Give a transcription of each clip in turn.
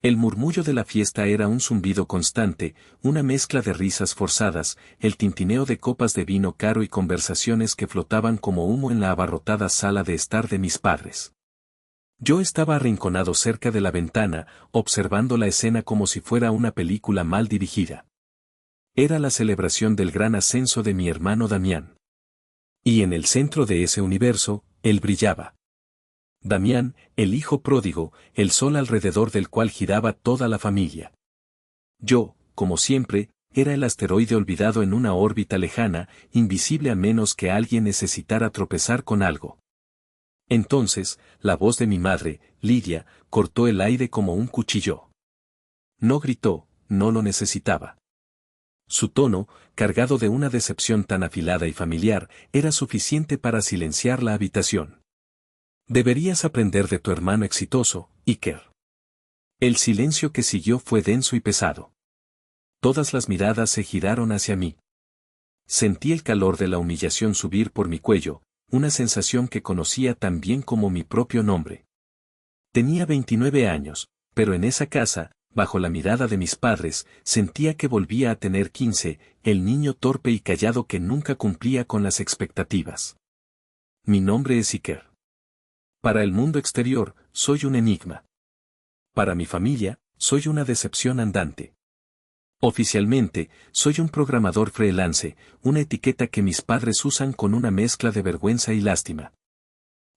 El murmullo de la fiesta era un zumbido constante, una mezcla de risas forzadas, el tintineo de copas de vino caro y conversaciones que flotaban como humo en la abarrotada sala de estar de mis padres. Yo estaba arrinconado cerca de la ventana, observando la escena como si fuera una película mal dirigida. Era la celebración del gran ascenso de mi hermano Damián. Y en el centro de ese universo, él brillaba. Damián, el hijo pródigo, el sol alrededor del cual giraba toda la familia. Yo, como siempre, era el asteroide olvidado en una órbita lejana, invisible a menos que alguien necesitara tropezar con algo. Entonces, la voz de mi madre, Lidia, cortó el aire como un cuchillo. No gritó, no lo necesitaba. Su tono, cargado de una decepción tan afilada y familiar, era suficiente para silenciar la habitación. Deberías aprender de tu hermano exitoso, Iker. El silencio que siguió fue denso y pesado. Todas las miradas se giraron hacia mí. Sentí el calor de la humillación subir por mi cuello, una sensación que conocía tan bien como mi propio nombre. Tenía 29 años, pero en esa casa, bajo la mirada de mis padres, sentía que volvía a tener 15, el niño torpe y callado que nunca cumplía con las expectativas. Mi nombre es Iker. Para el mundo exterior, soy un enigma. Para mi familia, soy una decepción andante. Oficialmente, soy un programador freelance, una etiqueta que mis padres usan con una mezcla de vergüenza y lástima.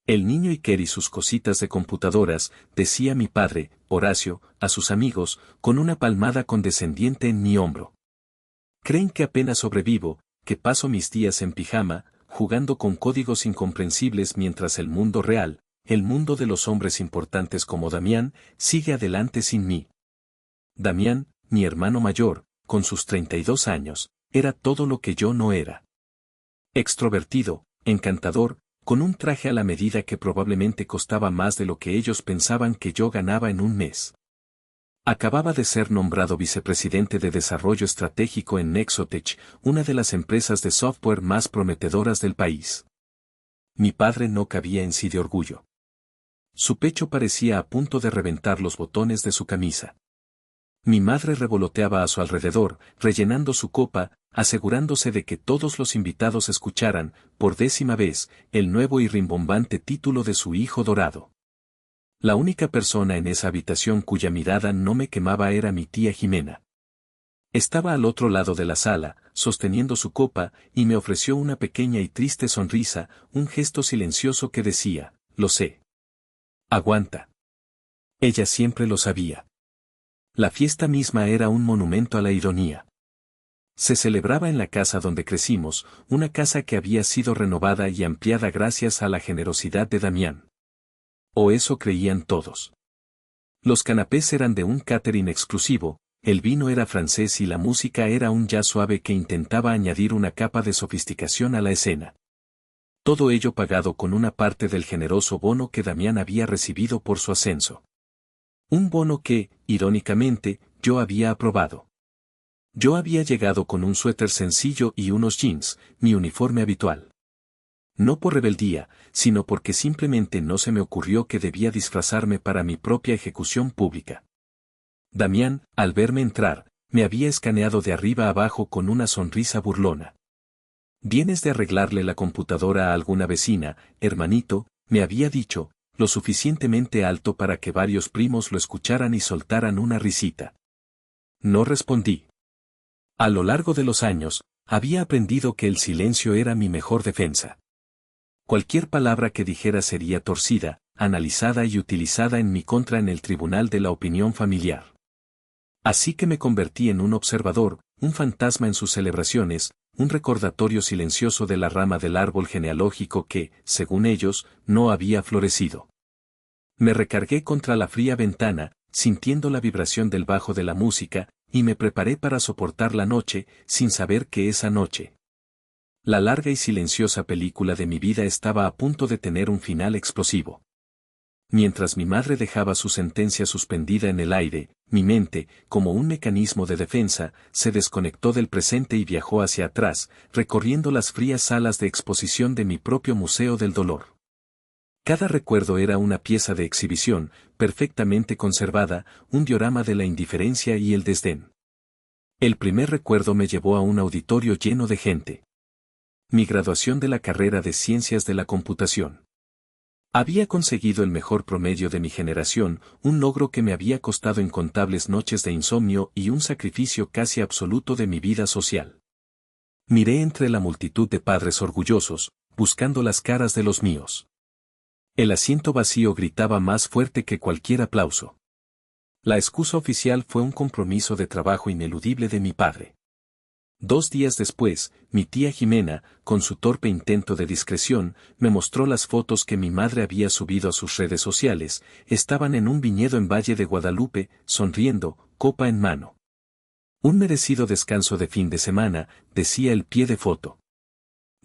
El niño Iker y sus cositas de computadoras, decía mi padre, Horacio, a sus amigos, con una palmada condescendiente en mi hombro. Creen que apenas sobrevivo, que paso mis días en pijama, jugando con códigos incomprensibles mientras el mundo real, el mundo de los hombres importantes como Damián, sigue adelante sin mí. Damián, mi hermano mayor, con sus 32 años, era todo lo que yo no era. Extrovertido, encantador, con un traje a la medida que probablemente costaba más de lo que ellos pensaban que yo ganaba en un mes. Acababa de ser nombrado vicepresidente de Desarrollo Estratégico en Nexotech, una de las empresas de software más prometedoras del país. Mi padre no cabía en sí de orgullo. Su pecho parecía a punto de reventar los botones de su camisa. Mi madre revoloteaba a su alrededor, rellenando su copa, asegurándose de que todos los invitados escucharan, por 10ª vez, el nuevo y rimbombante título de su hijo dorado. La única persona en esa habitación cuya mirada no me quemaba era mi tía Jimena. Estaba al otro lado de la sala, sosteniendo su copa, y me ofreció una pequeña y triste sonrisa, un gesto silencioso que decía, lo sé. Aguanta. Ella siempre lo sabía. La fiesta misma era un monumento a la ironía. Se celebraba en la casa donde crecimos, una casa que había sido renovada y ampliada gracias a la generosidad de Damián. O eso creían todos. Los canapés eran de un catering exclusivo, el vino era francés y la música era un jazz suave que intentaba añadir una capa de sofisticación a la escena. Todo ello pagado con una parte del generoso bono que Damián había recibido por su ascenso. Un bono que, irónicamente, yo había aprobado. Yo había llegado con un suéter sencillo y unos jeans, mi uniforme habitual. No por rebeldía, sino porque simplemente no se me ocurrió que debía disfrazarme para mi propia ejecución pública. Damián, al verme entrar, me había escaneado de arriba a abajo con una sonrisa burlona. «¿Vienes de arreglarle la computadora a alguna vecina, hermanito?», me había dicho, lo suficientemente alto para que varios primos lo escucharan y soltaran una risita. No respondí. A lo largo de los años, había aprendido que el silencio era mi mejor defensa. Cualquier palabra que dijera sería torcida, analizada y utilizada en mi contra en el tribunal de la opinión familiar. Así que me convertí en un observador, un fantasma en sus celebraciones, un recordatorio silencioso de la rama del árbol genealógico que, según ellos, no había florecido. Me recargué contra la fría ventana, sintiendo la vibración del bajo de la música, y me preparé para soportar la noche, sin saber que esa noche. La larga y silenciosa película de mi vida estaba a punto de tener un final explosivo. Mientras mi madre dejaba su sentencia suspendida en el aire, mi mente, como un mecanismo de defensa, se desconectó del presente y viajó hacia atrás, recorriendo las frías salas de exposición de mi propio museo del dolor. Cada recuerdo era una pieza de exhibición, perfectamente conservada, un diorama de la indiferencia y el desdén. El primer recuerdo me llevó a un auditorio lleno de gente. Mi graduación de la carrera de Ciencias de la Computación. Había conseguido el mejor promedio de mi generación, un logro que me había costado incontables noches de insomnio y un sacrificio casi absoluto de mi vida social. Miré entre la multitud de padres orgullosos, buscando las caras de los míos. El asiento vacío gritaba más fuerte que cualquier aplauso. La excusa oficial fue un compromiso de trabajo ineludible de mi padre. 2 días después, mi tía Jimena, con su torpe intento de discreción, me mostró las fotos que mi madre había subido a sus redes sociales. Estaban en un viñedo en Valle de Guadalupe, sonriendo, copa en mano. Un merecido descanso de fin de semana, decía el pie de foto.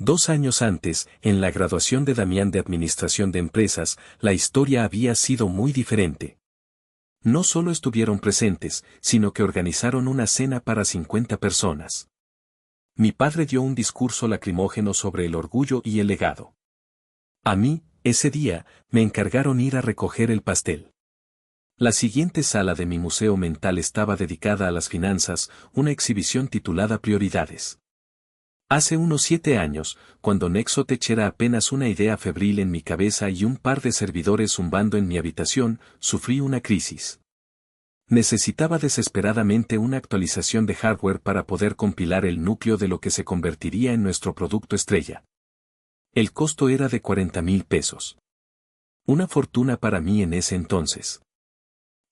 2 años antes, en la graduación de Damián de Administración de Empresas, la historia había sido muy diferente. No solo estuvieron presentes, sino que organizaron una cena para 50 personas. Mi padre dio un discurso lacrimógeno sobre el orgullo y el legado. A mí, ese día, me encargaron ir a recoger el pastel. La siguiente sala de mi museo mental estaba dedicada a las finanzas, una exhibición titulada Prioridades. Hace unos 7 años, cuando Nexotech era apenas una idea febril en mi cabeza y un par de servidores zumbando en mi habitación, sufrí una crisis. Necesitaba desesperadamente una actualización de hardware para poder compilar el núcleo de lo que se convertiría en nuestro producto estrella. El costo era de 40,000 pesos. Una fortuna para mí en ese entonces.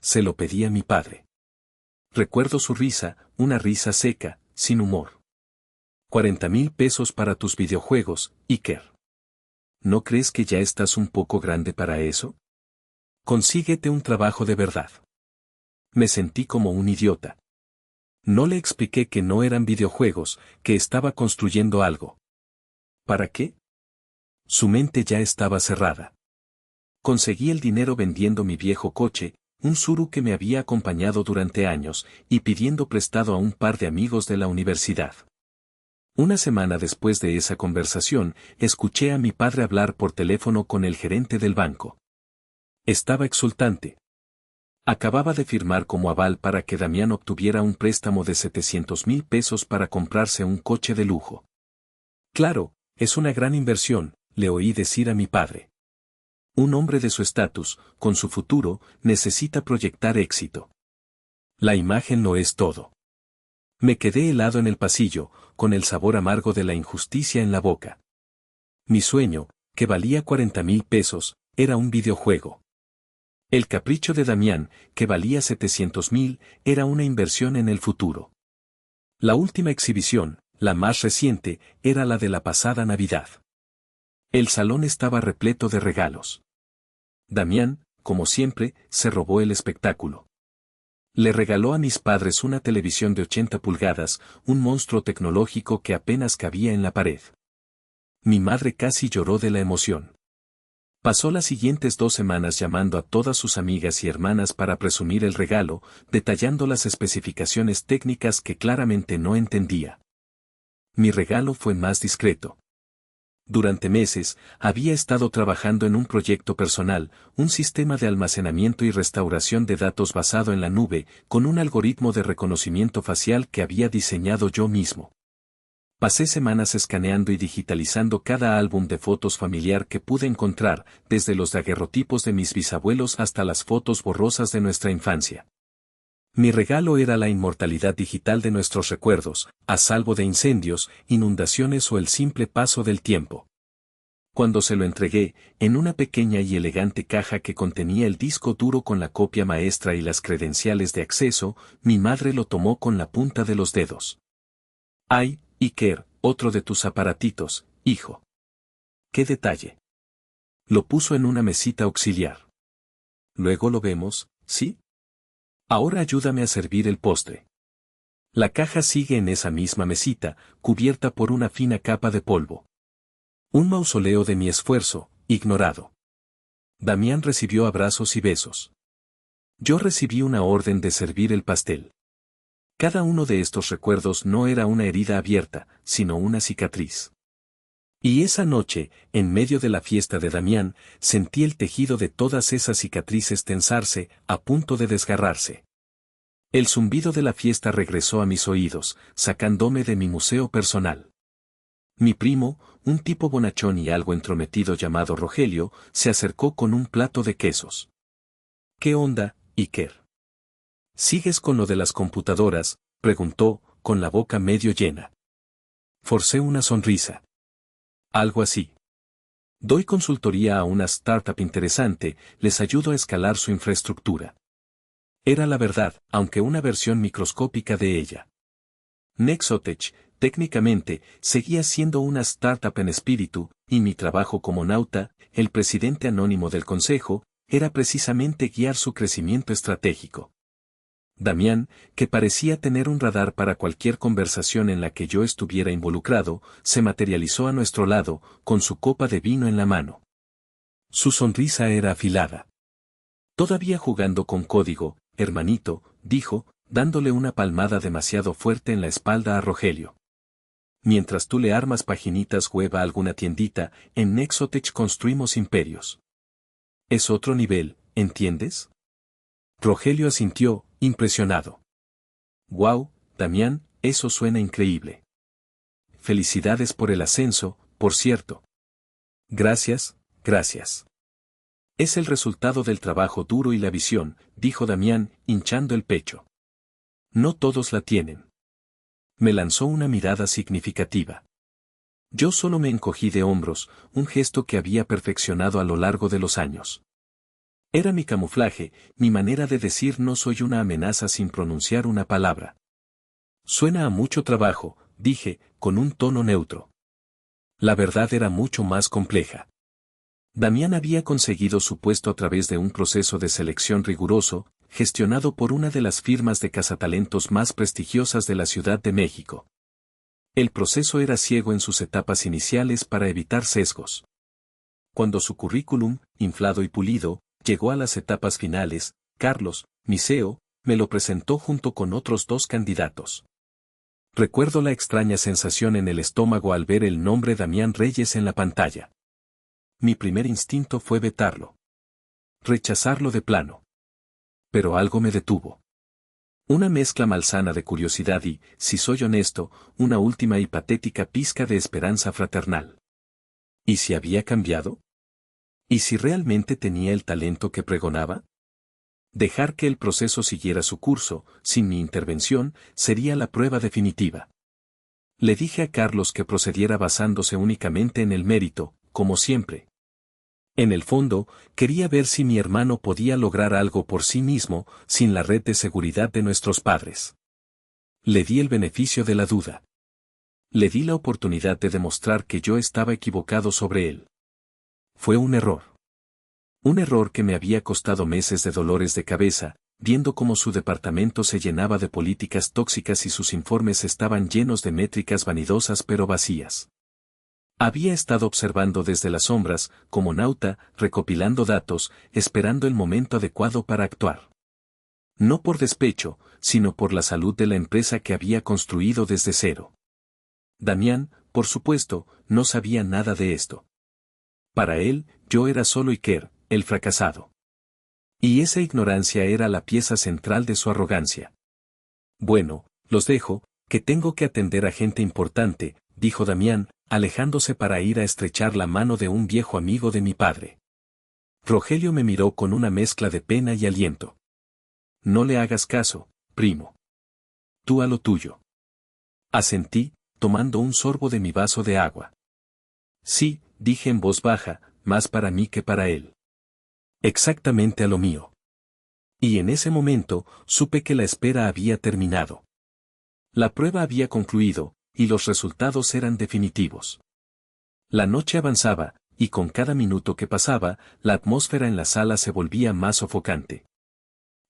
Se lo pedí a mi padre. Recuerdo su risa, una risa seca, sin humor. 40,000 pesos para tus videojuegos, Iker. ¿No crees que ya estás un poco grande para eso? Consíguete un trabajo de verdad. Me sentí como un idiota. No le expliqué que no eran videojuegos, que estaba construyendo algo. ¿Para qué? Su mente ya estaba cerrada. Conseguí el dinero vendiendo mi viejo coche, un Tsuru que me había acompañado durante años, y pidiendo prestado a un par de amigos de la universidad. Una semana después de esa conversación, escuché a mi padre hablar por teléfono con el gerente del banco. Estaba exultante. Acababa de firmar como aval para que Damián obtuviera un préstamo de 700,000 pesos para comprarse un coche de lujo. Claro, es una gran inversión, le oí decir a mi padre. Un hombre de su estatus, con su futuro, necesita proyectar éxito. La imagen lo es todo. Me quedé helado en el pasillo, con el sabor amargo de la injusticia en la boca. Mi sueño, que valía 40,000 pesos, era un videojuego. El capricho de Damián, que valía 700,000, era una inversión en el futuro. La última exhibición, la más reciente, era la de la pasada Navidad. El salón estaba repleto de regalos. Damián, como siempre, se robó el espectáculo. Le regaló a mis padres una televisión de 80 pulgadas, un monstruo tecnológico que apenas cabía en la pared. Mi madre casi lloró de la emoción. Pasó las siguientes 2 semanas llamando a todas sus amigas y hermanas para presumir el regalo, detallando las especificaciones técnicas que claramente no entendía. Mi regalo fue más discreto. Durante meses, había estado trabajando en un proyecto personal, un sistema de almacenamiento y restauración de datos basado en la nube, con un algoritmo de reconocimiento facial que había diseñado yo mismo. Pasé semanas escaneando y digitalizando cada álbum de fotos familiar que pude encontrar, desde los daguerrotipos de mis bisabuelos hasta las fotos borrosas de nuestra infancia. Mi regalo era la inmortalidad digital de nuestros recuerdos, a salvo de incendios, inundaciones o el simple paso del tiempo. Cuando se lo entregué, en una pequeña y elegante caja que contenía el disco duro con la copia maestra y las credenciales de acceso, mi madre lo tomó con la punta de los dedos. ¡Ay, Iker, otro de tus aparatitos, hijo! ¡Qué detalle! Lo puso en una mesita auxiliar. Luego lo vemos, ¿sí? Ahora ayúdame a servir el postre. La caja sigue en esa misma mesita, cubierta por una fina capa de polvo. Un mausoleo de mi esfuerzo, ignorado. Damián recibió abrazos y besos. Yo recibí una orden de servir el pastel. Cada uno de estos recuerdos no era una herida abierta, sino una cicatriz. Y esa noche, en medio de la fiesta de Damián, sentí el tejido de todas esas cicatrices tensarse, a punto de desgarrarse. El zumbido de la fiesta regresó a mis oídos, sacándome de mi museo personal. Mi primo, un tipo bonachón y algo entrometido llamado Rogelio, se acercó con un plato de quesos. ¿Qué onda, Iker? ¿Sigues con lo de las computadoras?, preguntó, con la boca medio llena. Forcé una sonrisa. Algo así. Doy consultoría a una startup interesante, les ayudo a escalar su infraestructura. Era la verdad, aunque una versión microscópica de ella. Nexotech, técnicamente, seguía siendo una startup en espíritu, y mi trabajo como nauta, el presidente anónimo del consejo, era precisamente guiar su crecimiento estratégico. Damián, que parecía tener un radar para cualquier conversación en la que yo estuviera involucrado, se materializó a nuestro lado, con su copa de vino en la mano. Su sonrisa era afilada. Todavía jugando con código, hermanito, dijo, dándole una palmada demasiado fuerte en la espalda a Rogelio. Mientras tú le armas paginitas web a alguna tiendita, en Nexotech construimos imperios. Es otro nivel, ¿entiendes? Rogelio asintió, impresionado. Wow, Damián, eso suena increíble. Felicidades por el ascenso, por cierto. Gracias, gracias. Es el resultado del trabajo duro y la visión, dijo Damián, hinchando el pecho. No todos la tienen. Me lanzó una mirada significativa. Yo solo me encogí de hombros, un gesto que había perfeccionado a lo largo de los años. Era mi camuflaje, mi manera de decir no soy una amenaza sin pronunciar una palabra. Suena a mucho trabajo, dije, con un tono neutro. La verdad era mucho más compleja. Damián había conseguido su puesto a través de un proceso de selección riguroso, gestionado por una de las firmas de cazatalentos más prestigiosas de la Ciudad de México. El proceso era ciego en sus etapas iniciales para evitar sesgos. Cuando su currículum, inflado y pulido, llegó a las etapas finales, Carlos, mi CEO, me lo presentó junto con otros 2 candidatos. Recuerdo la extraña sensación en el estómago al ver el nombre Damián Reyes en la pantalla. Mi primer instinto fue vetarlo. Rechazarlo de plano. Pero algo me detuvo. Una mezcla malsana de curiosidad y, si soy honesto, una última y patética pizca de esperanza fraternal. ¿Y si había cambiado? ¿Y si realmente tenía el talento que pregonaba? Dejar que el proceso siguiera su curso, sin mi intervención, sería la prueba definitiva. Le dije a Carlos que procediera basándose únicamente en el mérito, como siempre. En el fondo, quería ver si mi hermano podía lograr algo por sí mismo, sin la red de seguridad de nuestros padres. Le di el beneficio de la duda. Le di la oportunidad de demostrar que yo estaba equivocado sobre él. Fue un error. Un error que me había costado meses de dolores de cabeza, viendo cómo su departamento se llenaba de políticas tóxicas y sus informes estaban llenos de métricas vanidosas pero vacías. Había estado observando desde las sombras, como nauta, recopilando datos, esperando el momento adecuado para actuar. No por despecho, sino por la salud de la empresa que había construido desde cero. Damián, por supuesto, no sabía nada de esto. Para él, yo era solo Iker, el fracasado. Y esa ignorancia era la pieza central de su arrogancia. Bueno, los dejo, que tengo que atender a gente importante, dijo Damián, alejándose para ir a estrechar la mano de un viejo amigo de mi padre. Rogelio me miró con una mezcla de pena y aliento. No le hagas caso, primo. Tú a lo tuyo. Asentí, tomando un sorbo de mi vaso de agua. Sí, dije en voz baja, más para mí que para él. Exactamente a lo mío. Y en ese momento, supe que la espera había terminado. La prueba había concluido, y los resultados eran definitivos. La noche avanzaba, y con cada minuto que pasaba, la atmósfera en la sala se volvía más sofocante.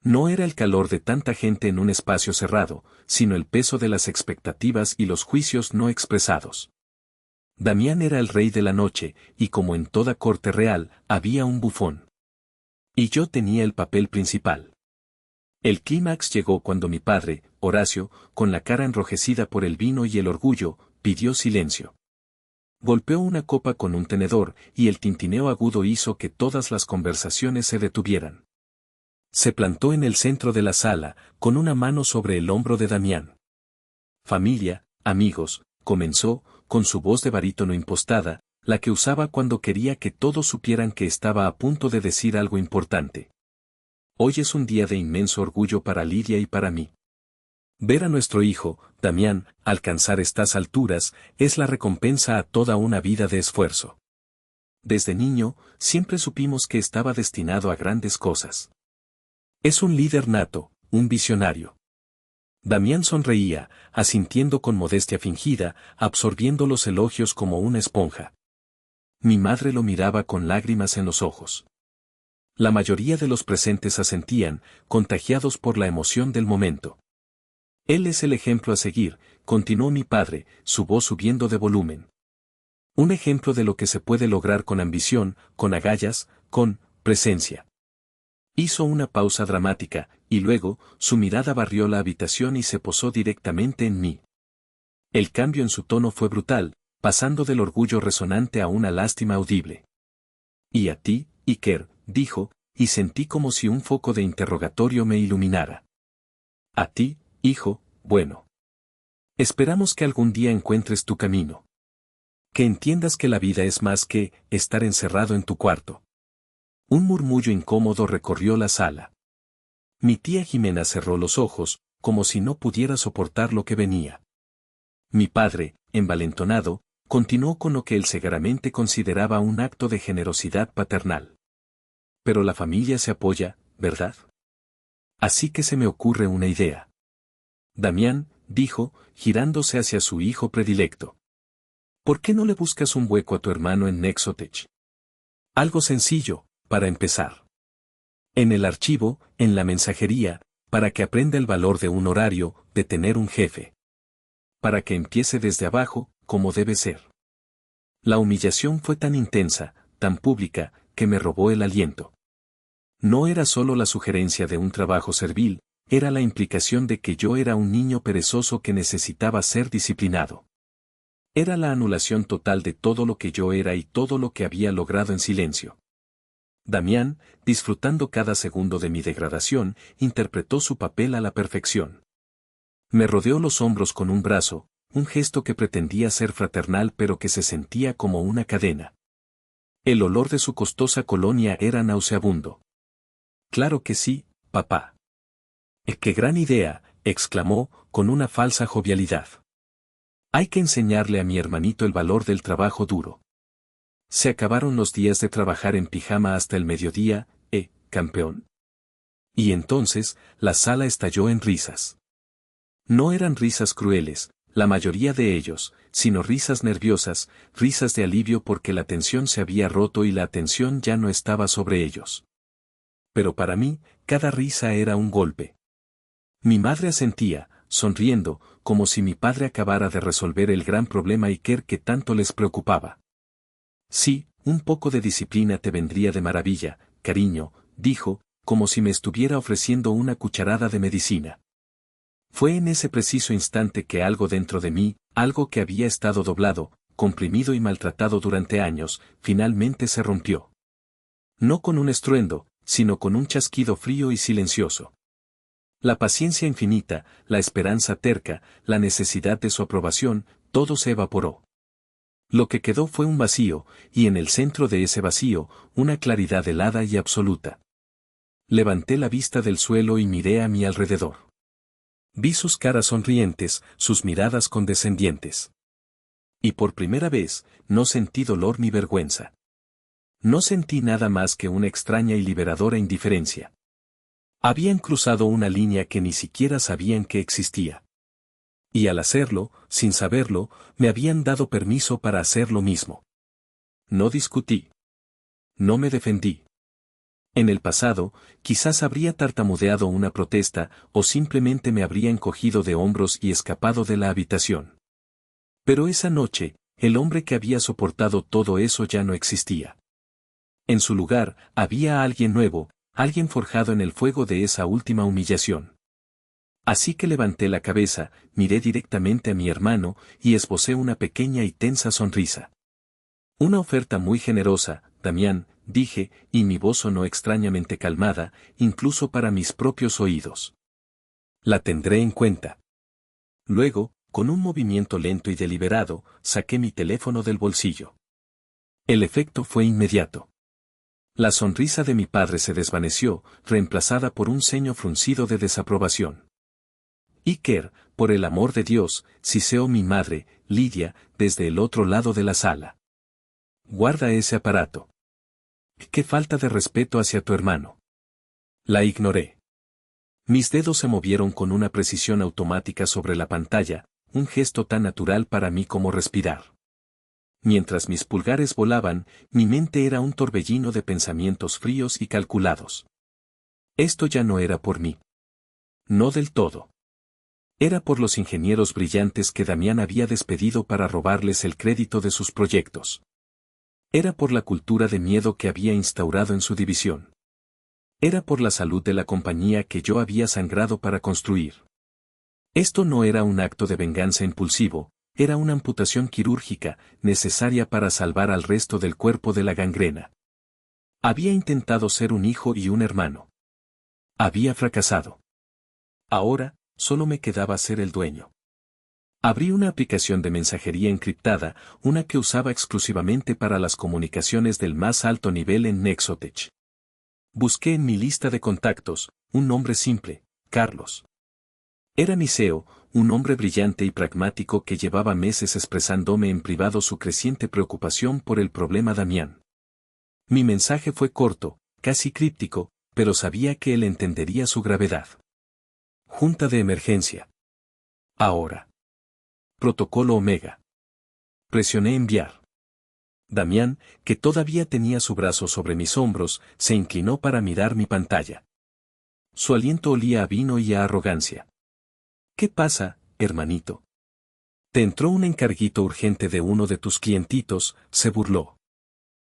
No era el calor de tanta gente en un espacio cerrado, sino el peso de las expectativas y los juicios no expresados. Damián era el rey de la noche, y como en toda corte real, había un bufón. Y yo tenía el papel principal. El clímax llegó cuando mi padre, Horacio, con la cara enrojecida por el vino y el orgullo, pidió silencio. Golpeó una copa con un tenedor, y el tintineo agudo hizo que todas las conversaciones se detuvieran. Se plantó en el centro de la sala, con una mano sobre el hombro de Damián. Familia, amigos, comenzó, con su voz de barítono impostada, la que usaba cuando quería que todos supieran que estaba a punto de decir algo importante. Hoy es un día de inmenso orgullo para Lidia y para mí. Ver a nuestro hijo, Damián, alcanzar estas alturas, es la recompensa a toda una vida de esfuerzo. Desde niño, siempre supimos que estaba destinado a grandes cosas. Es un líder nato, un visionario. Damián sonreía, asintiendo con modestia fingida, absorbiendo los elogios como una esponja. Mi madre lo miraba con lágrimas en los ojos. La mayoría de los presentes asentían, contagiados por la emoción del momento. Él es el ejemplo a seguir, continuó mi padre, su voz subiendo de volumen. Un ejemplo de lo que se puede lograr con ambición, con agallas, con presencia. Hizo una pausa dramática, y luego, su mirada barrió la habitación y se posó directamente en mí. El cambio en su tono fue brutal, pasando del orgullo resonante a una lástima audible. «¿Y a ti, Iker?», dijo, y sentí como si un foco de interrogatorio me iluminara. «A ti, hijo, bueno. Esperamos que algún día encuentres tu camino. Que entiendas que la vida es más que estar encerrado en tu cuarto». Un murmullo incómodo recorrió la sala. Mi tía Jimena cerró los ojos, como si no pudiera soportar lo que venía. Mi padre, envalentonado, continuó con lo que él segaramente consideraba un acto de generosidad paternal. Pero la familia se apoya, ¿verdad? Así que se me ocurre una idea. Damián, dijo, girándose hacia su hijo predilecto. ¿Por qué no le buscas un hueco a tu hermano en Nexotech? Algo sencillo, para empezar. En el archivo, en la mensajería, para que aprenda el valor de un horario, de tener un jefe. Para que empiece desde abajo, como debe ser. La humillación fue tan intensa, tan pública, que me robó el aliento. No era solo la sugerencia de un trabajo servil, era la implicación de que yo era un niño perezoso que necesitaba ser disciplinado. Era la anulación total de todo lo que yo era y todo lo que había logrado en silencio. Damián, disfrutando cada segundo de mi degradación, interpretó su papel a la perfección. Me rodeó los hombros con un brazo, un gesto que pretendía ser fraternal pero que se sentía como una cadena. El olor de su costosa colonia era nauseabundo. «Claro que sí, papá». «¡Qué gran idea!», exclamó, con una falsa jovialidad. «Hay que enseñarle a mi hermanito el valor del trabajo duro». Se acabaron los días de trabajar en pijama hasta el mediodía, campeón. Y entonces, la sala estalló en risas. No eran risas crueles, la mayoría de ellos, sino risas nerviosas, risas de alivio porque la tensión se había roto y la atención ya no estaba sobre ellos. Pero para mí, cada risa era un golpe. Mi madre asentía, sonriendo, como si mi padre acabara de resolver el gran problema Iker que tanto les preocupaba. «Sí, un poco de disciplina te vendría de maravilla, cariño», dijo, como si me estuviera ofreciendo una cucharada de medicina. Fue en ese preciso instante que algo dentro de mí, algo que había estado doblado, comprimido y maltratado durante años, finalmente se rompió. No con un estruendo, sino con un chasquido frío y silencioso. La paciencia infinita, la esperanza terca, la necesidad de su aprobación, todo se evaporó. Lo que quedó fue un vacío, y en el centro de ese vacío, una claridad helada y absoluta. Levanté la vista del suelo y miré a mi alrededor. Vi sus caras sonrientes, sus miradas condescendientes. Y por primera vez, no sentí dolor ni vergüenza. No sentí nada más que una extraña y liberadora indiferencia. Habían cruzado una línea que ni siquiera sabían que existía. Y al hacerlo, sin saberlo, me habían dado permiso para hacer lo mismo. No discutí. No me defendí. En el pasado, quizás habría tartamudeado una protesta, o simplemente me habría encogido de hombros y escapado de la habitación. Pero esa noche, el hombre que había soportado todo eso ya no existía. En su lugar, había alguien nuevo, alguien forjado en el fuego de esa última humillación. Así que levanté la cabeza, miré directamente a mi hermano, y esbocé una pequeña y tensa sonrisa. Una oferta muy generosa, Damián, dije, y mi voz sonó extrañamente calmada, incluso para mis propios oídos. La tendré en cuenta. Luego, con un movimiento lento y deliberado, saqué mi teléfono del bolsillo. El efecto fue inmediato. La sonrisa de mi padre se desvaneció, reemplazada por un ceño fruncido de desaprobación. Iker, por el amor de Dios, siseó mi madre, Lidia, desde el otro lado de la sala. Guarda ese aparato. ¡Qué falta de respeto hacia tu hermano! La ignoré. Mis dedos se movieron con una precisión automática sobre la pantalla, un gesto tan natural para mí como respirar. Mientras mis pulgares volaban, mi mente era un torbellino de pensamientos fríos y calculados. Esto ya no era por mí. No del todo. Era por los ingenieros brillantes que Damián había despedido para robarles el crédito de sus proyectos. Era por la cultura de miedo que había instaurado en su división. Era por la salud de la compañía que yo había sangrado para construir. Esto no era un acto de venganza impulsivo, era una amputación quirúrgica, necesaria para salvar al resto del cuerpo de la gangrena. Había intentado ser un hijo y un hermano. Había fracasado. Ahora, solo me quedaba ser el dueño. Abrí una aplicación de mensajería encriptada, una que usaba exclusivamente para las comunicaciones del más alto nivel en Nexotech. Busqué en mi lista de contactos, un nombre simple, Carlos. Era mi CEO, un hombre brillante y pragmático que llevaba meses expresándome en privado su creciente preocupación por el problema Damián. Mi mensaje fue corto, casi críptico, pero sabía que él entendería su gravedad. Junta de emergencia. Ahora. Protocolo Omega. Presioné enviar. Damián, que todavía tenía su brazo sobre mis hombros, se inclinó para mirar mi pantalla. Su aliento olía a vino y a arrogancia. ¿Qué pasa, hermanito? Te entró un encarguito urgente de uno de tus clientitos, se burló.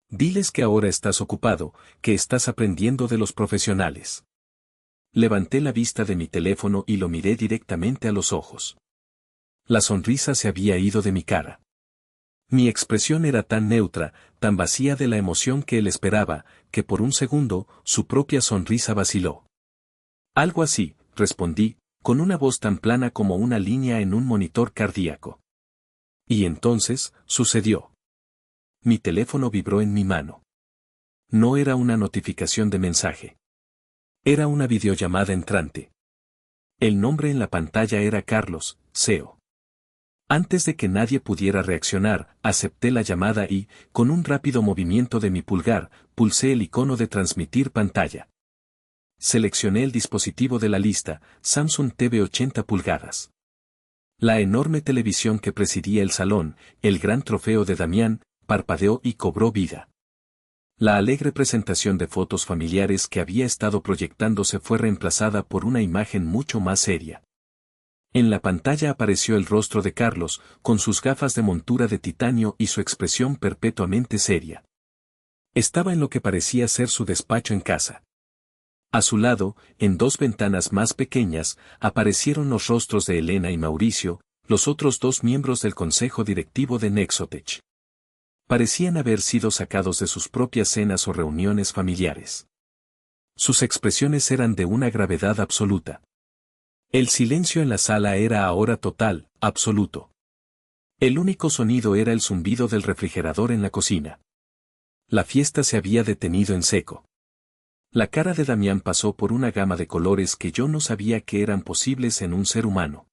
Diles que ahora estás ocupado, que estás aprendiendo de los profesionales. Levanté la vista de mi teléfono y lo miré directamente a los ojos. La sonrisa se había ido de mi cara. Mi expresión era tan neutra, tan vacía de la emoción que él esperaba, que por un segundo, su propia sonrisa vaciló. Algo así, respondí, con una voz tan plana como una línea en un monitor cardíaco. Y entonces, sucedió. Mi teléfono vibró en mi mano. No era una notificación de mensaje. Era una videollamada entrante. El nombre en la pantalla era Carlos, CEO. Antes de que nadie pudiera reaccionar, acepté la llamada y, con un rápido movimiento de mi pulgar, pulsé el icono de transmitir pantalla. Seleccioné el dispositivo de la lista, Samsung TV 80 pulgadas. La enorme televisión que presidía el salón, el gran trofeo de Damián, parpadeó y cobró vida. La alegre presentación de fotos familiares que había estado proyectándose fue reemplazada por una imagen mucho más seria. En la pantalla apareció el rostro de Carlos, con sus gafas de montura de titanio y su expresión perpetuamente seria. Estaba en lo que parecía ser su despacho en casa. A su lado, en dos ventanas más pequeñas, aparecieron los rostros de Elena y Mauricio, los otros dos miembros del consejo directivo de Nexotech. Parecían haber sido sacados de sus propias cenas o reuniones familiares. Sus expresiones eran de una gravedad absoluta. El silencio en la sala era ahora total, absoluto. El único sonido era el zumbido del refrigerador en la cocina. La fiesta se había detenido en seco. La cara de Damián pasó por una gama de colores que yo no sabía que eran posibles en un ser humano.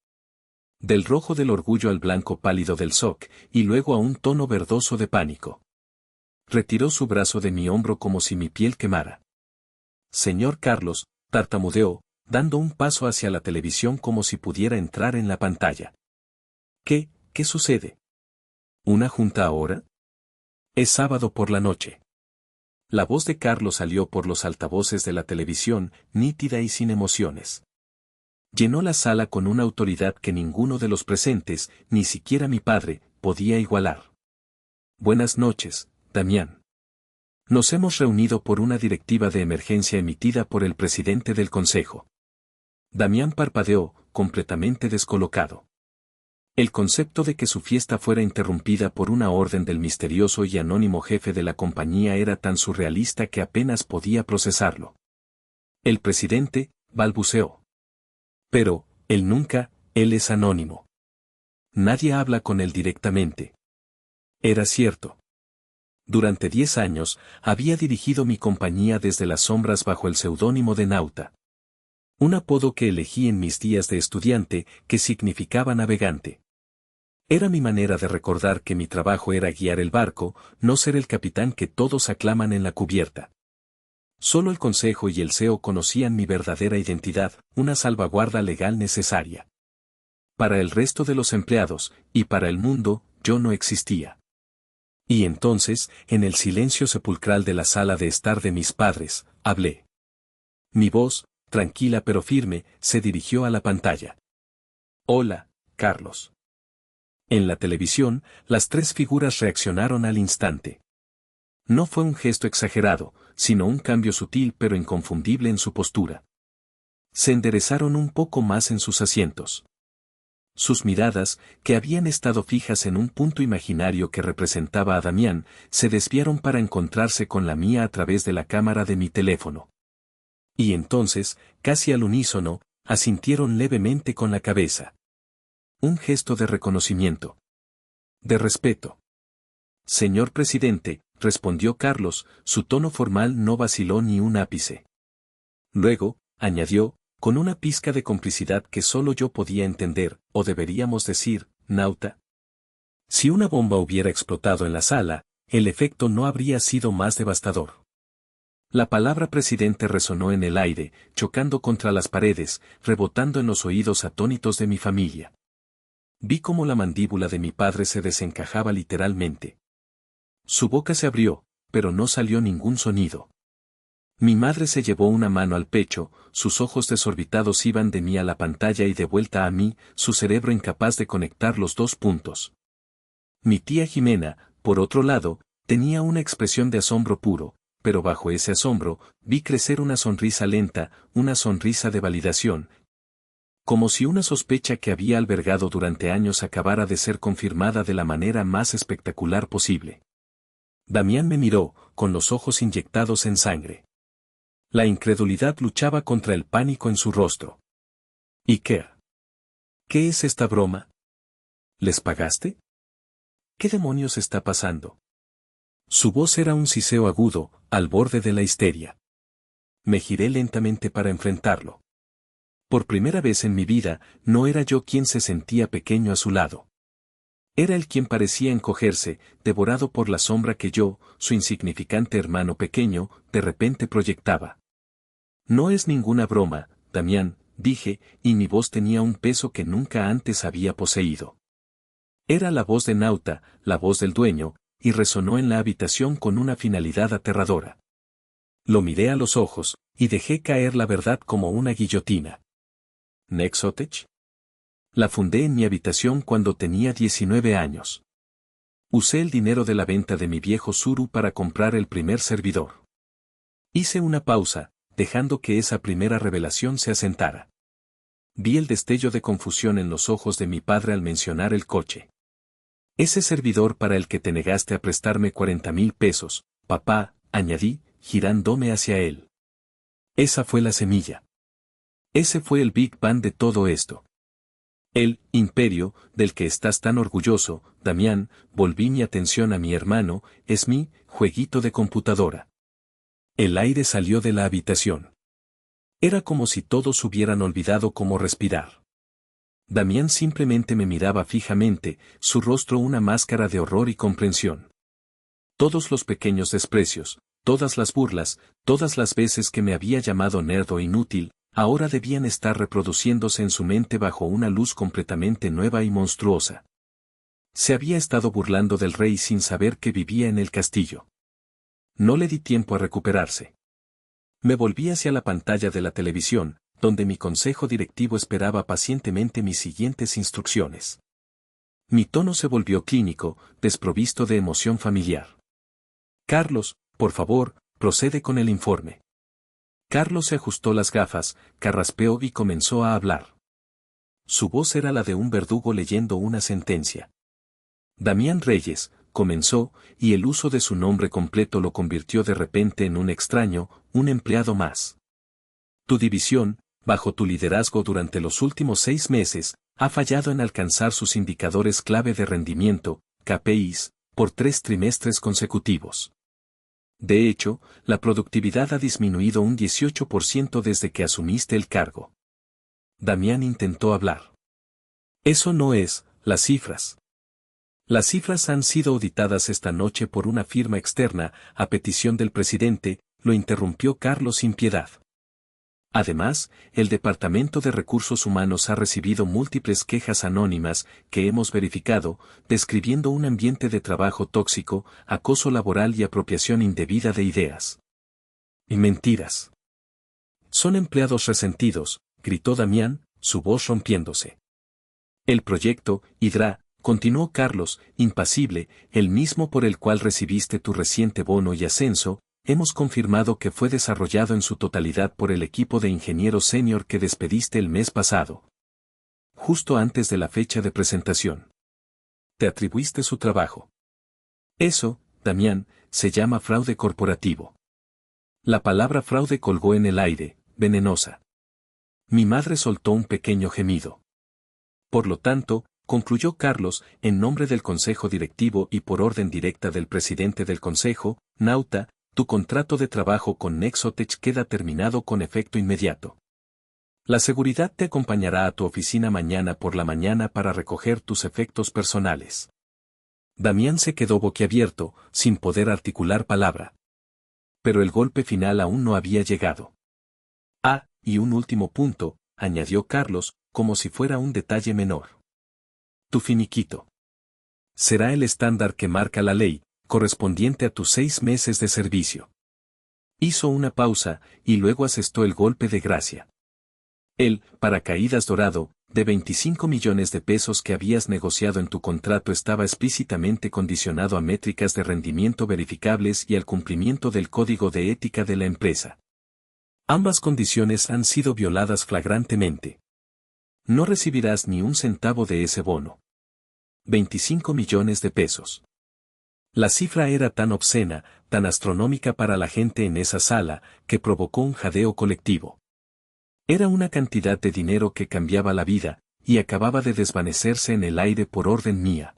Del rojo del orgullo al blanco pálido del shock, y luego a un tono verdoso de pánico. Retiró su brazo de mi hombro como si mi piel quemara. Señor Carlos, tartamudeó, dando un paso hacia la televisión como si pudiera entrar en la pantalla. ¿Qué sucede? ¿Una junta ahora? Es sábado por la noche. La voz de Carlos salió por los altavoces de la televisión, nítida y sin emociones. Llenó la sala con una autoridad que ninguno de los presentes, ni siquiera mi padre, podía igualar. Buenas noches, Damián. Nos hemos reunido por una directiva de emergencia emitida por el presidente del consejo. Damián parpadeó, completamente descolocado. El concepto de que su fiesta fuera interrumpida por una orden del misterioso y anónimo jefe de la compañía era tan surrealista que apenas podía procesarlo. El presidente, balbuceó. Pero, él es anónimo. Nadie habla con él directamente. Era cierto. Durante 10 años, había dirigido mi compañía desde las sombras bajo el seudónimo de Nauta. Un apodo que elegí en mis días de estudiante, que significaba navegante. Era mi manera de recordar que mi trabajo era guiar el barco, no ser el capitán que todos aclaman en la cubierta. Solo el Consejo y el CEO conocían mi verdadera identidad, una salvaguarda legal necesaria. Para el resto de los empleados, y para el mundo, yo no existía. Y entonces, en el silencio sepulcral de la sala de estar de mis padres, hablé. Mi voz, tranquila pero firme, se dirigió a la pantalla. Hola, Carlos. En la televisión, las 3 figuras reaccionaron al instante. No fue un gesto exagerado, sino un cambio sutil pero inconfundible en su postura. Se enderezaron un poco más en sus asientos. Sus miradas, que habían estado fijas en un punto imaginario que representaba a Damián, se desviaron para encontrarse con la mía a través de la cámara de mi teléfono. Y entonces, casi al unísono, asintieron levemente con la cabeza. Un gesto de reconocimiento. De respeto. Señor presidente, respondió Carlos, su tono formal no vaciló ni un ápice. Luego, añadió, con una pizca de complicidad que solo yo podía entender, o deberíamos decir, Nauta. Si una bomba hubiera explotado en la sala, el efecto no habría sido más devastador. La palabra presidente resonó en el aire, chocando contra las paredes, rebotando en los oídos atónitos de mi familia. Vi cómo la mandíbula de mi padre se desencajaba literalmente. Su boca se abrió, pero no salió ningún sonido. Mi madre se llevó una mano al pecho, sus ojos desorbitados iban de mí a la pantalla y de vuelta a mí, su cerebro incapaz de conectar los 2 puntos. Mi tía Jimena, por otro lado, tenía una expresión de asombro puro, pero bajo ese asombro, vi crecer una sonrisa lenta, una sonrisa de validación. Como si una sospecha que había albergado durante años acabara de ser confirmada de la manera más espectacular posible. Damián me miró, con los ojos inyectados en sangre. La incredulidad luchaba contra el pánico en su rostro. ¿Y qué? ¿Qué es esta broma? ¿Les pagaste? ¿Qué demonios está pasando? Su voz era un siseo agudo, al borde de la histeria. Me giré lentamente para enfrentarlo. Por primera vez en mi vida, no era yo quien se sentía pequeño a su lado. Era él quien parecía encogerse, devorado por la sombra que yo, su insignificante hermano pequeño, de repente proyectaba. No es ninguna broma, Damián, dije, y mi voz tenía un peso que nunca antes había poseído. Era la voz de Nauta, la voz del dueño, y resonó en la habitación con una finalidad aterradora. Lo miré a los ojos, y dejé caer la verdad como una guillotina. ¿Nexotech? La fundé en mi habitación cuando tenía 19 años. Usé el dinero de la venta de mi viejo Suru para comprar el primer servidor. Hice una pausa, dejando que esa primera revelación se asentara. Vi el destello de confusión en los ojos de mi padre al mencionar el coche. Ese servidor para el que te negaste a prestarme 40,000 pesos, papá, añadí, girándome hacia él. Esa fue la semilla. Ese fue el Big Bang de todo esto. El imperio, del que estás tan orgulloso, Damián, volví mi atención a mi hermano, es mi jueguito de computadora. El aire salió de la habitación. Era como si todos hubieran olvidado cómo respirar. Damián simplemente me miraba fijamente, su rostro una máscara de horror y comprensión. Todos los pequeños desprecios, todas las burlas, todas las veces que me había llamado nerd o inútil, ahora debían estar reproduciéndose en su mente bajo una luz completamente nueva y monstruosa. Se había estado burlando del rey sin saber que vivía en el castillo. No le di tiempo a recuperarse. Me volví hacia la pantalla de la televisión, donde mi consejo directivo esperaba pacientemente mis siguientes instrucciones. Mi tono se volvió clínico, desprovisto de emoción familiar. Carlos, por favor, procede con el informe. Carlos se ajustó las gafas, carraspeó y comenzó a hablar. su voz era la de un verdugo leyendo una sentencia. Damián Reyes, comenzó, y el uso de su nombre completo lo convirtió de repente en un extraño, un empleado más. Tu división, bajo tu liderazgo durante los últimos 6 meses, ha fallado en alcanzar sus indicadores clave de rendimiento, KPIs, por 3 trimestres consecutivos. De hecho, la productividad ha disminuido un 18% desde que asumiste el cargo. Damián intentó hablar. Eso no es, las cifras. Las cifras han sido auditadas esta noche por una firma externa, a petición del presidente, lo interrumpió Carlos sin piedad. Además, el Departamento de Recursos Humanos ha recibido múltiples quejas anónimas que hemos verificado, describiendo un ambiente de trabajo tóxico, acoso laboral y apropiación indebida de ideas. Y mentiras. Son empleados resentidos, gritó Damián, su voz rompiéndose. El proyecto, Hydra, continuó Carlos, impasible, el mismo por el cual recibiste tu reciente bono y ascenso, hemos confirmado que fue desarrollado en su totalidad por el equipo de ingenieros senior que despediste el mes pasado. Justo antes de la fecha de presentación. Te atribuiste su trabajo. Eso, Damián, se llama fraude corporativo. La palabra fraude colgó en el aire, venenosa. Mi madre soltó un pequeño gemido. Por lo tanto, concluyó Carlos, en nombre del Consejo Directivo y por orden directa del presidente del Consejo, Nauta, tu contrato de trabajo con Nexotech queda terminado con efecto inmediato. La seguridad te acompañará a tu oficina mañana por la mañana para recoger tus efectos personales. Damián se quedó boquiabierto, sin poder articular palabra. Pero el golpe final aún no había llegado. Ah, y un último punto, añadió Carlos, como si fuera un detalle menor. Tu finiquito. Será el estándar que marca la ley, correspondiente a tus 6 meses de servicio. Hizo una pausa, y luego asestó el golpe de gracia. El paracaídas dorado, de 25 millones de pesos que habías negociado en tu contrato estaba explícitamente condicionado a métricas de rendimiento verificables y al cumplimiento del código de ética de la empresa. Ambas condiciones han sido violadas flagrantemente. No recibirás ni un centavo de ese bono. 25 millones de pesos. La cifra era tan obscena, tan astronómica para la gente en esa sala, que provocó un jadeo colectivo. Era una cantidad de dinero que cambiaba la vida, y acababa de desvanecerse en el aire por orden mía.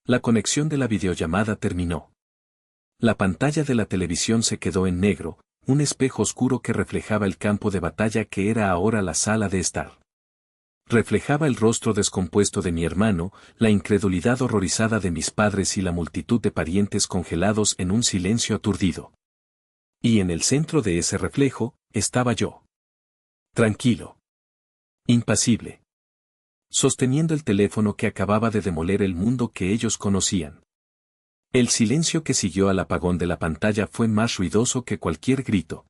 La conexión de la videollamada terminó. La pantalla de la televisión se quedó en negro, un espejo oscuro que reflejaba el campo de batalla que era ahora la sala de estar. Reflejaba el rostro descompuesto de mi hermano, la incredulidad horrorizada de mis padres y la multitud de parientes congelados en un silencio aturdido. Y en el centro de ese reflejo, estaba yo. Tranquilo. Impasible. Sosteniendo el teléfono que acababa de demoler el mundo que ellos conocían. El silencio que siguió al apagón de la pantalla fue más ruidoso que cualquier grito.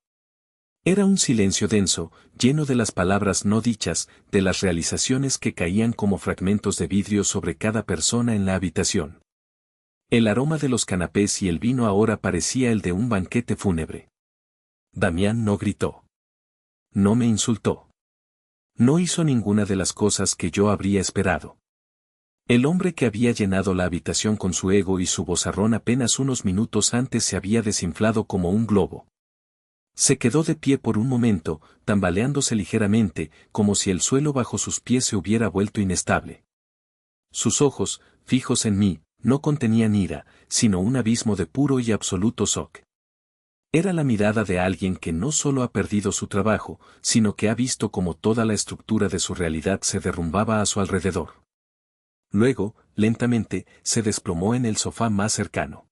Era un silencio denso, lleno de las palabras no dichas, de las realizaciones que caían como fragmentos de vidrio sobre cada persona en la habitación. El aroma de los canapés y el vino ahora parecía el de un banquete fúnebre. Damián no gritó. No me insultó. No hizo ninguna de las cosas que yo habría esperado. El hombre que había llenado la habitación con su ego y su vozarrón apenas unos minutos antes se había desinflado como un globo. Se quedó de pie por un momento, tambaleándose ligeramente, como si el suelo bajo sus pies se hubiera vuelto inestable. Sus ojos, fijos en mí, no contenían ira, sino un abismo de puro y absoluto shock. Era la mirada de alguien que no solo ha perdido su trabajo, sino que ha visto cómo toda la estructura de su realidad se derrumbaba a su alrededor. Luego, lentamente, se desplomó en el sofá más cercano.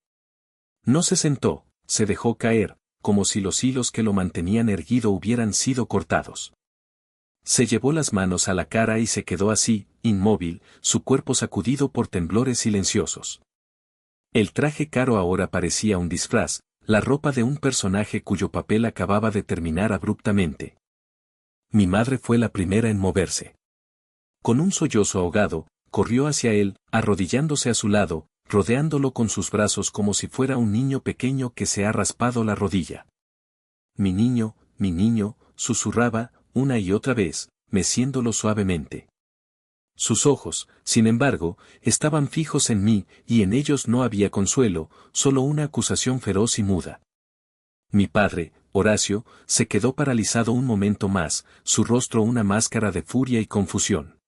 No se sentó, se dejó caer, como si los hilos que lo mantenían erguido hubieran sido cortados. Se llevó las manos a la cara y se quedó así, inmóvil, su cuerpo sacudido por temblores silenciosos. El traje caro ahora parecía un disfraz, la ropa de un personaje cuyo papel acababa de terminar abruptamente. Mi madre fue la primera en moverse. Con un sollozo ahogado, corrió hacia él, arrodillándose a su lado, rodeándolo con sus brazos como si fuera un niño pequeño que se ha raspado la rodilla. Mi niño, susurraba, una y otra vez, meciéndolo suavemente. Sus ojos, sin embargo, estaban fijos en mí, y en ellos no había consuelo, solo una acusación feroz y muda. Mi padre, Horacio, se quedó paralizado un momento más, su rostro una máscara de furia y confusión.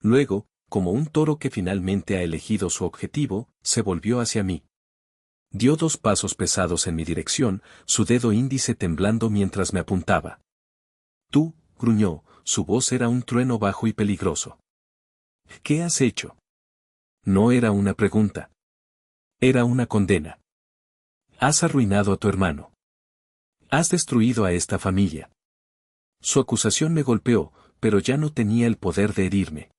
Luego, como un toro que finalmente ha elegido su objetivo, se volvió hacia mí. Dio 2 pasos pesados en mi dirección, su dedo índice temblando mientras me apuntaba. Tú, gruñó, su voz era un trueno bajo y peligroso. ¿Qué has hecho? No era una pregunta. Era una condena. Has arruinado a tu hermano. Has destruido a esta familia. Su acusación me golpeó, pero ya no tenía el poder de herirme.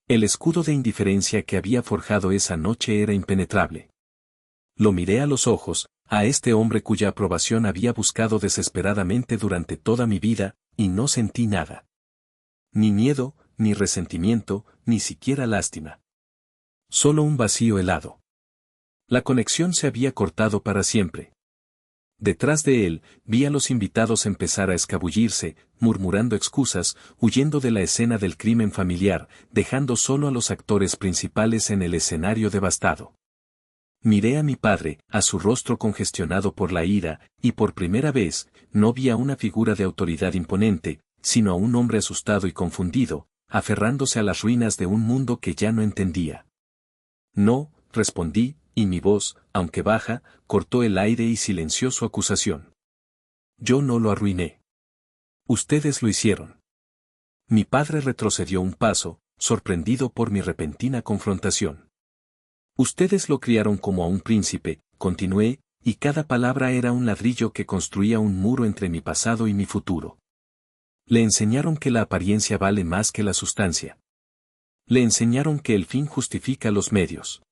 El escudo de indiferencia que había forjado esa noche era impenetrable. Lo miré a los ojos, a este hombre cuya aprobación había buscado desesperadamente durante toda mi vida, y no sentí nada. Ni miedo, ni resentimiento, ni siquiera lástima. Solo un vacío helado. La conexión se había cortado para siempre. Detrás de él, vi a los invitados empezar a escabullirse, murmurando excusas, huyendo de la escena del crimen familiar, dejando solo a los actores principales en el escenario devastado. Miré a mi padre, a su rostro congestionado por la ira, y por primera vez, no vi a una figura de autoridad imponente, sino a un hombre asustado y confundido, aferrándose a las ruinas de un mundo que ya no entendía. No, respondí, y mi voz, aunque baja, cortó el aire y silenció su acusación. Yo no lo arruiné. Ustedes lo hicieron. Mi padre retrocedió un paso, sorprendido por mi repentina confrontación. Ustedes lo criaron como a un príncipe, continué, y cada palabra era un ladrillo que construía un muro entre mi pasado y mi futuro. Le enseñaron que la apariencia vale más que la sustancia. Le enseñaron que el fin justifica los medios.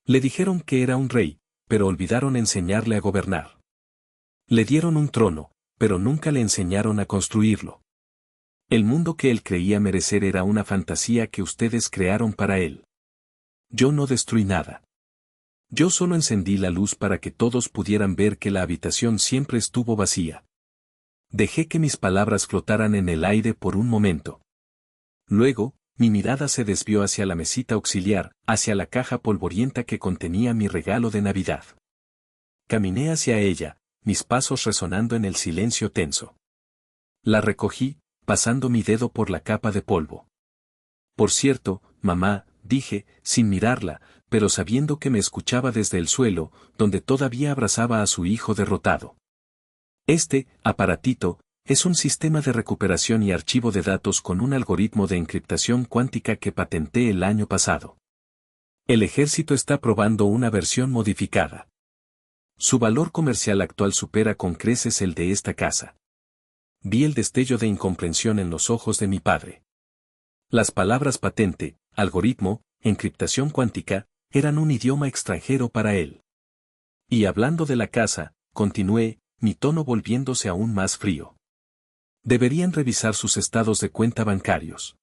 Le dijeron que era un rey, pero olvidaron enseñarle a gobernar. Le dieron un trono, pero nunca le enseñaron a construirlo. El mundo que él creía merecer era una fantasía que ustedes crearon para él. Yo no destruí nada. Yo solo encendí la luz para que todos pudieran ver que la habitación siempre estuvo vacía. Dejé que mis palabras flotaran en el aire por un momento. Luego, mi mirada se desvió hacia la mesita auxiliar, hacia la caja polvorienta que contenía mi regalo de Navidad. Caminé hacia ella, mis pasos resonando en el silencio tenso. La recogí, pasando mi dedo por la capa de polvo. Por cierto, mamá, dije, sin mirarla, pero sabiendo que me escuchaba desde el suelo, donde todavía abrazaba a su hijo derrotado. Este aparatito es un sistema de recuperación y archivo de datos con un algoritmo de encriptación cuántica que patenté el año pasado. El ejército está probando una versión modificada. Su valor comercial actual supera con creces el de esta casa. Vi el destello de incomprensión en los ojos de mi padre. Las palabras patente, algoritmo, encriptación cuántica, eran un idioma extranjero para él. Y hablando de la casa, continué, mi tono volviéndose aún más frío. Deberían revisar sus estados de cuenta bancarios.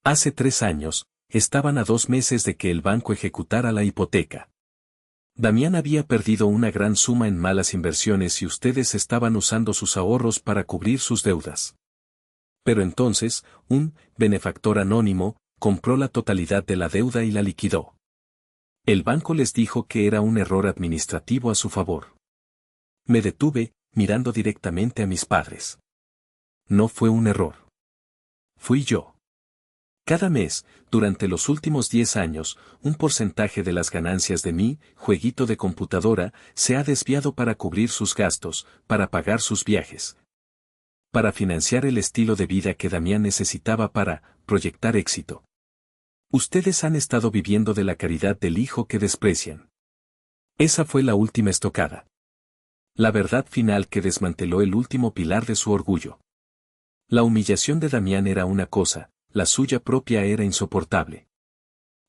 Hace 3 años, estaban a 2 meses de que el banco ejecutara la hipoteca. Damián había perdido una gran suma en malas inversiones y ustedes estaban usando sus ahorros para cubrir sus deudas. Pero entonces, un benefactor anónimo compró la totalidad de la deuda y la liquidó. El banco les dijo que era un error administrativo a su favor. Me detuve, mirando directamente a mis padres. No fue un error. Fui yo. Cada mes, durante los últimos 10 años, un porcentaje de las ganancias de mi jueguito de computadora se ha desviado para cubrir sus gastos, para pagar sus viajes, para financiar el estilo de vida que Damián necesitaba para proyectar éxito. Ustedes han estado viviendo de la caridad del hijo que desprecian. Esa fue la última estocada. La verdad final que desmanteló el último pilar de su orgullo. La humillación de Damián era una cosa, la suya propia era insoportable.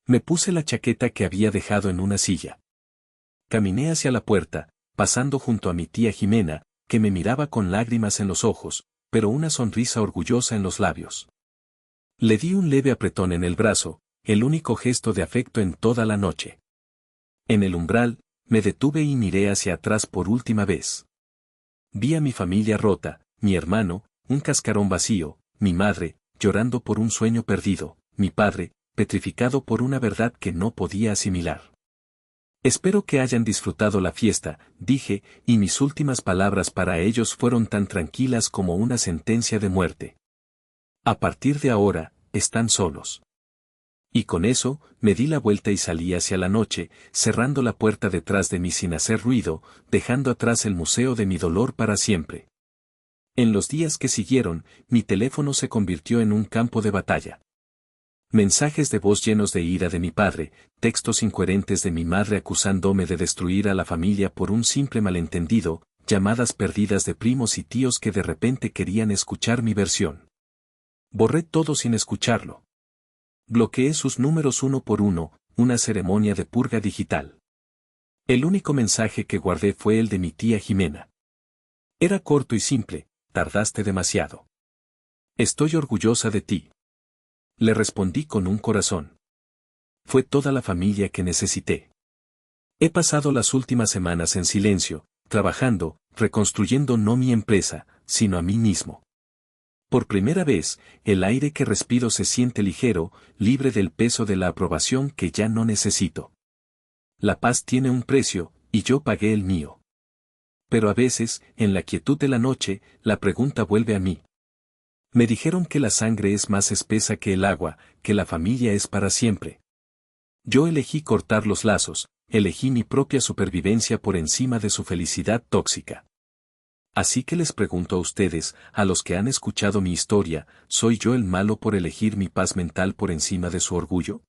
Me puse la chaqueta que había dejado en una silla. Caminé hacia la puerta, pasando junto a mi tía Jimena, que me miraba con lágrimas en los ojos, pero una sonrisa orgullosa en los labios. Le di un leve apretón en el brazo, el único gesto de afecto en toda la noche. En el umbral, me detuve y miré hacia atrás por última vez. Vi a mi familia rota, mi hermano, un cascarón vacío, mi madre, llorando por un sueño perdido, mi padre, petrificado por una verdad que no podía asimilar. Espero que hayan disfrutado la fiesta, dije, y mis últimas palabras para ellos fueron tan tranquilas como una sentencia de muerte. A partir de ahora, están solos. Y con eso, me di la vuelta y salí hacia la noche, cerrando la puerta detrás de mí sin hacer ruido, dejando atrás el museo de mi dolor para siempre. En los días que siguieron, mi teléfono se convirtió en un campo de batalla. Mensajes de voz llenos de ira de mi padre, textos incoherentes de mi madre acusándome de destruir a la familia por un simple malentendido, llamadas perdidas de primos y tíos que de repente querían escuchar mi versión. Borré todo sin escucharlo. Bloqueé sus números uno por uno, una ceremonia de purga digital. El único mensaje que guardé fue el de mi tía Jimena. Era corto y simple: tardaste demasiado. Estoy orgullosa de ti. Le respondí con un corazón. Fue toda la familia que necesité. He pasado las últimas semanas en silencio, trabajando, reconstruyendo no mi empresa, sino a mí mismo. Por primera vez, el aire que respiro se siente ligero, libre del peso de la aprobación que ya no necesito. La paz tiene un precio, y yo pagué el mío. Pero a veces, en la quietud de la noche, la pregunta vuelve a mí. Me dijeron que la sangre es más espesa que el agua, que la familia es para siempre. Yo elegí cortar los lazos, elegí mi propia supervivencia por encima de su felicidad tóxica. Así que les pregunto a ustedes, a los que han escuchado mi historia, ¿soy yo el malo por elegir mi paz mental por encima de su orgullo?